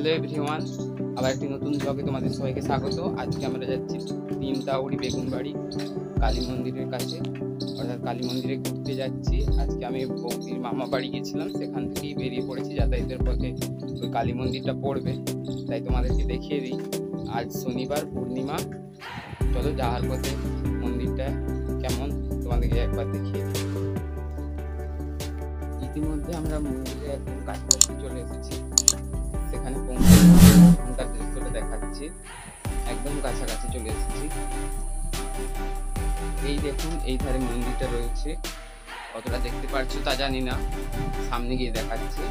Hello everyone, আবার একটি নতুন ব্লগে তোমাদের সবাইকে স্বাগত। আজকে আমরা যাচ্ছি তিনতাউড়ি বেগুনবাড়ি কালী মন্দিরের কাছে, অর্থাৎ কালী মন্দিরে ঘুরতে যাচ্ছি। আজকে আমি বৌদির মামা বাড়ি গেছিলাম, সেখান থেকেই বেরিয়ে পড়েছি। যাতায়াতের পথে ওই কালী মন্দিরটা পড়বে, তাই তোমাদেরকে দেখিয়ে দিই। আজ শনিবার পূর্ণিমা, চলো যাওয়ার পথে মন্দিরটা কেমন তোমাদেরকে একবার দেখিয়ে দিই। ইতিমধ্যে আমরা মন্দিরে একদম কাছাকাছি চলে এসেছি, সেখানে পৌঁছানোর দৃশ্যটা দেখাচ্ছি। একদম কাছাকাছি চলে এসেছি। এই দেখুন, এই ধারে মন্দিরটা রয়েছে, কতটা দেখতে পাচ্ছ তা জানি না, সামনে গিয়ে দেখাচ্ছি।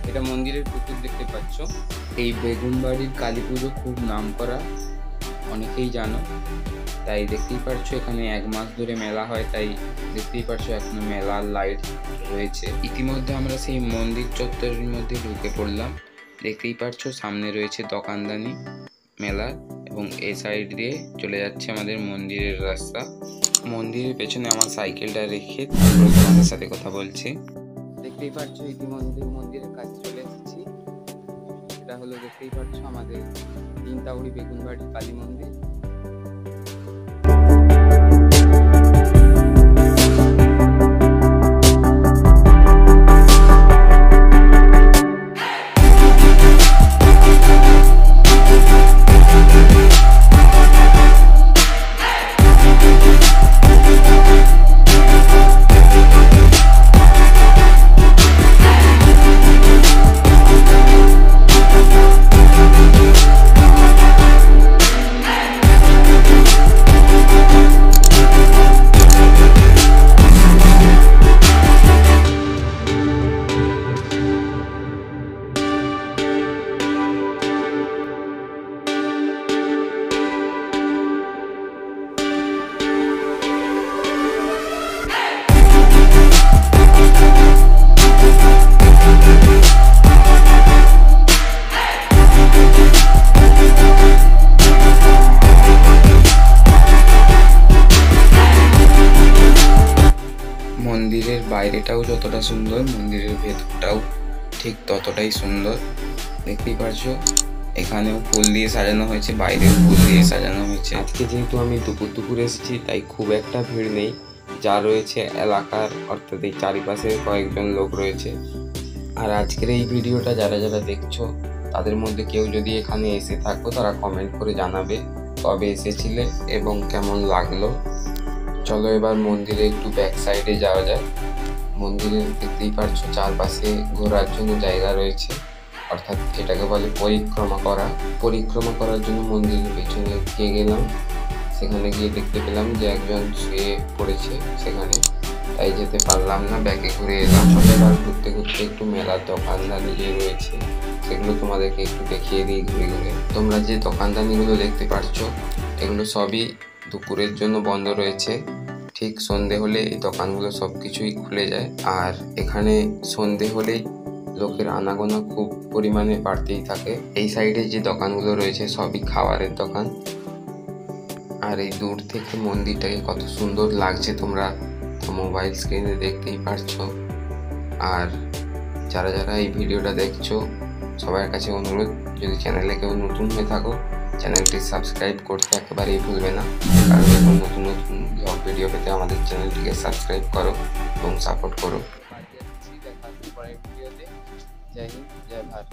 এটা মন্দিরের পুকুর দেখতে পাচ্ছ। এই বেগুনবাড়ির কালী পুজো খুব নাম করা, অনেকেই জানো, তাই দেখতেই পাচ্ছ এখানে 1 মাস ধরে মেলা হয়। তাই দেখতেই পাচ্ছ এখনো মেলার লাইট রয়েছে। ইতিমধ্যে আমরা সেই মন্দির চত্বরের মধ্যে ঢুকে পড়লাম। দেখতেই পাচ্ছ সামনে রয়েছে দোকানদানি মেলা, এবং এই সাইড দিয়ে চলে যাচ্ছে আমাদের মন্দিরের রাস্তা। মন্দিরের পেছনে আমার সাইকেলটা রেখে তারপরে তোমাদের সাথে কথা বলছি। দেখতেই পাচ্ছ ইতিমধ্যে মন্দিরের কাছে চলে এসেছি। এটা হলো, দেখতেই পাচ্ছ আমাদের তিনতাউড়ি বেগুনবাড়ি কালী মন্দির। মন্দিরের বাইরেটাও যতটা সুন্দর, মন্দিরের ভেতরটাও ঠিক ততটাই সুন্দর। দেখতেই পারছো এখানেও ফুল দিয়ে সাজানো হয়েছে, বাইরেও ফুল দিয়ে সাজানো হয়েছে। আজকে যেহেতু আমি দুপুর এসেছি, তাই খুব একটা ভিড় নেই। যা রয়েছে এলাকার, অর্থাৎ এই চারিপাশে কয়েকজন লোক রয়েছে। আর আজকের এই ভিডিওটা যারা যারা দেখছো, তাদের মধ্যে কেউ যদি এখানে এসে থাকো, তারা কমেন্ট করে জানাবে কবে এসেছিলে এবং কেমন লাগলো। চলো এবার মন্দিরে একটু ব্যাক সাইডে যাওয়া যায়। মন্দিরে দেখতেই পারছো চারপাশে ঘোরার জন্য জায়গা রয়েছে, অর্থাৎ এটাকে বলে পরিক্রমা করা। পরিক্রমা করার জন্য মন্দিরের পেছনে গিয়ে গেলাম। সেখানে গিয়ে দেখতে পেলাম যে একজন শুয়ে পড়েছে সেখানে, তাই যেতে পারলাম না, ব্যাকে ঘুরে এলাম। এবার ঘুরতে ঘুরতে একটু মেলার দোকানদানি যে রয়েছে সেগুলো তোমাদেরকে একটু দেখিয়ে দিই ঘুরে ঘুরে। তোমরা যে দোকানদানিগুলো দেখতে পাচ্ছ, এগুলো সবই দুপুরের জন্য বন্ধ রয়েছে। ঠিক সন্ধে হলে এই দোকানগুলো সব কিছুই খুলে যায়। আর এখানে সন্ধে হলেই লোকের আনাগোনা খুব পরিমাণে বাড়তেই থাকে। এই সাইডে যে দোকানগুলো রয়েছে সবই খাবারের দোকান। আর এই দূর থেকে মন্দিরটাকে কত সুন্দর লাগছে তোমরা মোবাইল স্ক্রিনে দেখতেই পারছো। আর যারা যারা এই ভিডিওটা দেখছো, সবার কাছে অনুরোধ, যদি চ্যানেলে কেউ নতুন হয়ে থাকো, চ্যানেলটি সাবস্ক্রাইব করতে একেবারেই ভুলবে না। কারণ এখন নতুন নতুন ব্লগ ভিডিও পেতে আমাদের চ্যানেলটিকে সাবস্ক্রাইব করো এবং সাপোর্ট করো। জয় হিন্দ, জয় ভারত।